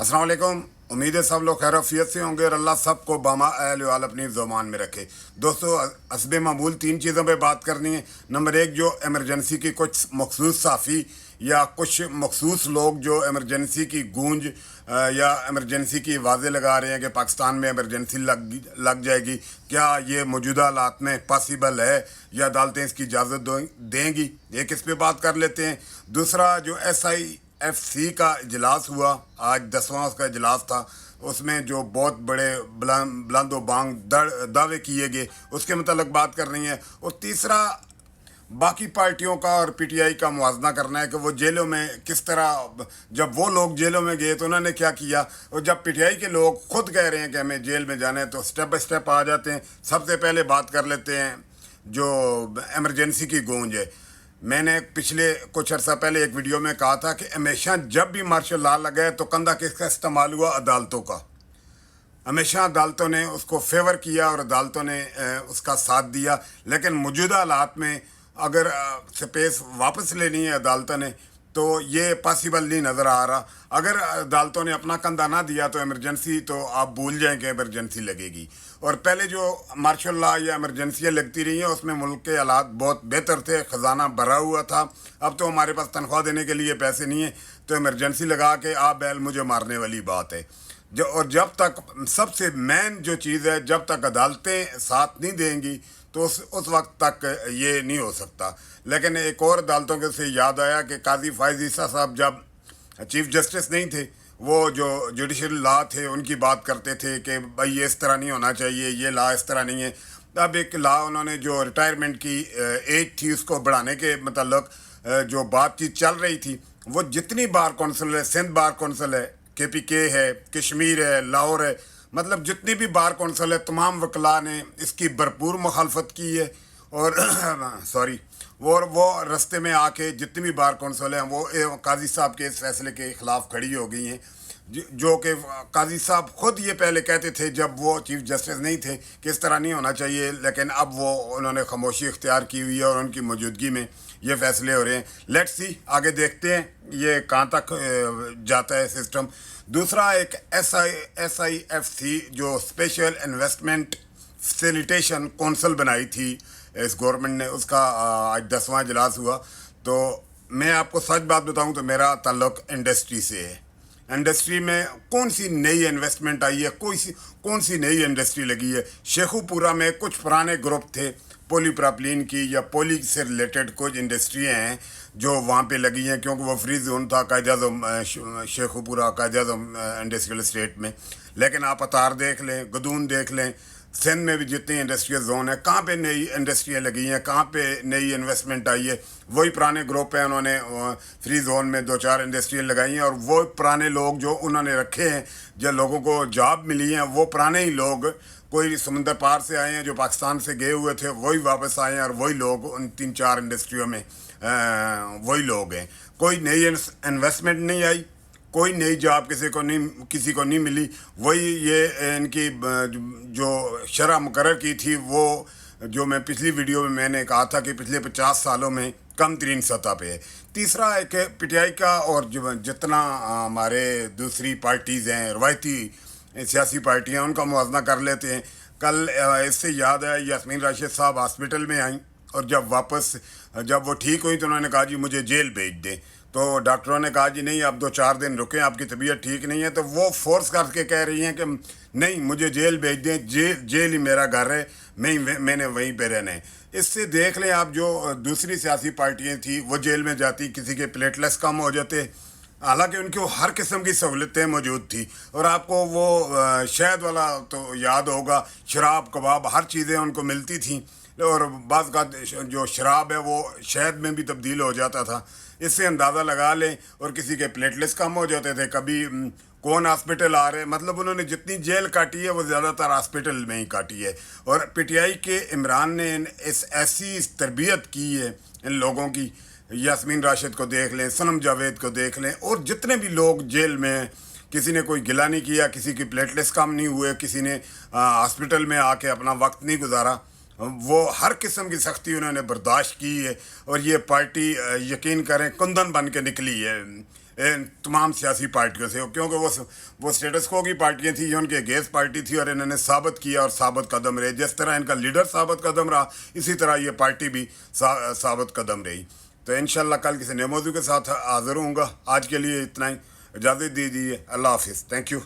अस्सलाम वालेकुम। उम्मीद है सब लोग खैरियत से होंगे और अल्लाह सब को बामा अहल वाल अपनी ज़ुबान में रखे। दोस्तों, हस्बे मामूल तीन चीज़ों पे बात करनी है। नंबर एक, जो एमरजेंसी की कुछ मखसूस साफ़ी या कुछ मखसूस लोग जो एमरजेंसी की गूंज या एमरजेंसी की आवाज़ें लगा रहे हैं कि पाकिस्तान में एमरजेंसी लग जाएगी, क्या ये मौजूदा हालात में पॉसिबल है या अदालतें इसकी इजाज़त देंगी, एक इस पर बात कर लेते हैं। दूसरा, जो SIFC का इजलास हुआ, आज 10वां उसका इजलास था, उसमें जो बहुत बड़े बुलंद व बांग दावे किए गए उसके मतलब बात कर रही हैं। और तीसरा, बाकी पार्टियों का और PTI का मुआवजा करना है कि वो जेलों में किस तरह, जब वो लोग जेलों में गए तो उन्होंने क्या किया, और जब PTI के लोग खुद कह रहे हैं कि हमें जेल में जाना है तो स्टेप बाय स्टेप आ जाते हैं। सबसे पहले बात कर लेते हैं जो एमरजेंसी की गूंज है। मैंने पिछले कुछ अर्सा पहले एक वीडियो में कहा था कि हमेशा जब भी मार्शल लॉ लगा है तो कंधा किसका इस्तेमाल हुआ, अदालतों का। हमेशा अदालतों ने उसको फेवर किया और अदालतों ने उसका साथ दिया। लेकिन मौजूदा हालात में अगर स्पेस वापस लेनी है अदालतों ने तो ये पॉसिबल नहीं नज़र आ रहा। अगर अदालतों ने अपना कंधा ना दिया तो एमरजेंसी तो आप भूल जाएं कि एमरजेंसी लगेगी। और पहले जो मार्शल लॉ या एमरजेंसियाँ लगती रही हैं उसमें मुल्क के हालात बहुत बेहतर थे, ख़जाना भरा हुआ था। अब तो हमारे पास तनख्वाह देने के लिए पैसे नहीं है तो एमरजेंसी लगा के आप बैल मुझे मारने वाली बात है। और जब तक, सबसे मेन जो चीज़ है, जब तक अदालतें साथ नहीं देंगी तो उस वक्त तक ये नहीं हो सकता। लेकिन एक और अदालतों के से याद आया कि काजी फायज ईसा साहब जब चीफ जस्टिस नहीं थे, वो जो जुडिशल लॉ थे उनकी बात करते थे कि भाई ये इस तरह नहीं होना चाहिए, ये लॉ इस तरह नहीं है। अब एक लॉ उन्होंने जो रिटायरमेंट की एज थी उसको बढ़ाने के मतलब जो बातचीत चल रही थी, वो जितनी बार कौंसिल है, सिंध बार कौंसिल है, KPK है, कश्मीर है, लाहौर है, मतलब जितनी भी बार कौंसिल है, तमाम वकला ने इसकी भरपूर मुखालफत की है। और सॉरी, वो रस्ते में आके जितनी भी बार कौंसिल हैं वो काजी साहब के इस फैसले के ख़िलाफ़ खड़ी हो गई हैं, जो कि काजी साहब खुद ये पहले कहते थे जब वो चीफ जस्टिस नहीं थे कि इस तरह नहीं होना चाहिए, लेकिन अब वो उन्होंने खामोशी इख्तियार की हुई है और उनकी मौजूदगी में ये फैसले हो रहे हैं। लेट्स सी, आगे देखते हैं ये कहाँ तक जाता है सिस्टम। दूसरा, एक SIFC जो स्पेशल इन्वेस्टमेंट फैसिलिटेशन कौंसिल बनाई थी इस गवर्नमेंट ने, उसका आज 10वां इजलास हुआ। तो मैं आपको सच बात बताऊं तो मेरा ताल्लुक इंडस्ट्री से है। इंडस्ट्री में कौन सी नई इन्वेस्टमेंट आई है, कौन सी नई इंडस्ट्री लगी है। शेखुपुरा में कुछ पुराने ग्रुप थे पॉलीप्रोपिलीन की या पॉली से रिलेटेड कुछ इंडस्ट्रियाँ हैं जो वहाँ पे लगी हैं, क्योंकि वो फ्री जोन था कायद-ए-आज़म शेखुपुरा कायद-ए-आज़म इंडस्ट्रियल स्टेट में। लेकिन आप अतार देख लें, गदून देख लें, सिंध में भी जितनी इंडस्ट्रियल जोन है, कहाँ पे नई इंडस्ट्रियाँ लगी हैं, कहाँ पे नई इन्वेस्टमेंट आई है। वही पुराने ग्रुप हैं, उन्होंने फ्री जोन में 2-4 इंडस्ट्रियाँ लगाई हैं और वो पुराने लोग जो उन्होंने रखे हैं, जो लोगों को जॉब मिली हैं, वो पुराने ही लोग, कोई समुंदर पार से आए हैं जो पाकिस्तान से गए हुए थे, वही वापस आए हैं और वही लोग उन 3-4 इंडस्ट्रियों में वही लोग हैं। कोई नई इन्वेस्टमेंट नहीं आई, कोई नई जॉब किसी को नहीं मिली। वही ये इनकी जो शरह मुकर्रर की थी, वो जो मैं पिछली वीडियो में मैंने कहा था कि पिछले 50 सालों में कम तरीन सतह पे है। तीसरा एक PTI का और जितना हमारे दूसरी पार्टीज़ हैं, रवायती सियासी पार्टियाँ, उनका मुवाजना कर लेते हैं। कल इससे याद है, यास्मीन राशिद साहब हॉस्पिटल में आई और जब वो ठीक हुई तो उन्होंने कहा जी मुझे जेल भेज दें। तो डॉक्टरों ने कहा जी नहीं, आप 2-4 दिन रुकें, आपकी तबीयत ठीक नहीं है। तो वो फोर्स करके कह रही हैं कि नहीं, मुझे जेल भेज दें, जेल ही मेरा घर है, मैंने वहीं पे रहना है। इससे देख लें आप, जो दूसरी सियासी पार्टियाँ थी वो जेल में जाती, किसी के प्लेटलेट्स कम हो जाते, हालांकि उनको हर किस्म की सहूलतें मौजूद थी। और आपको वो शहद वाला तो याद होगा, शराब कबाब हर चीज़ें उनको मिलती थी और बाज़ का जो शराब है वो शहद में भी तब्दील हो जाता था। इससे अंदाज़ा लगा लें। और किसी के प्लेटलेट्स कम हो जाते थे, कभी कौन हॉस्पिटल आ रहे, मतलब उन्होंने जितनी जेल काटी है वो ज़्यादातर हॉस्पिटल में ही काटी है। और PTI के इमरान ने ऐसी तरबियत की है इन लोगों की, यास्मीन राशिद को देख लें, सनम जावेद को देख लें, और जितने भी लोग जेल में, किसी ने कोई गिला नहीं किया, किसी की प्लेटलेट्स कम नहीं हुए, किसी ने हॉस्पिटल में आके अपना वक्त नहीं गुजारा। वो हर किस्म की सख्ती उन्होंने बर्दाश्त की है। और ये पार्टी यकीन करें कुंदन बन के निकली है तमाम सियासी पार्टियों से, क्योंकि वो स्टेटस को की पार्टियां थी, ये उनके अगेंस्ट पार्टी थी, और इन्होंने साबित किया और साबित कदम रहे। जिस तरह इनका लीडर साबित कदम रहा, इसी तरह ये पार्टी भी साबित कदम रही। तो इंशाल्लाह कल किसी नए मौजू के साथ हाजिर होऊंगा। आज के लिए इतना ही, इजाज़त दीजिए। अल्लाह हाफिज़। Thank you.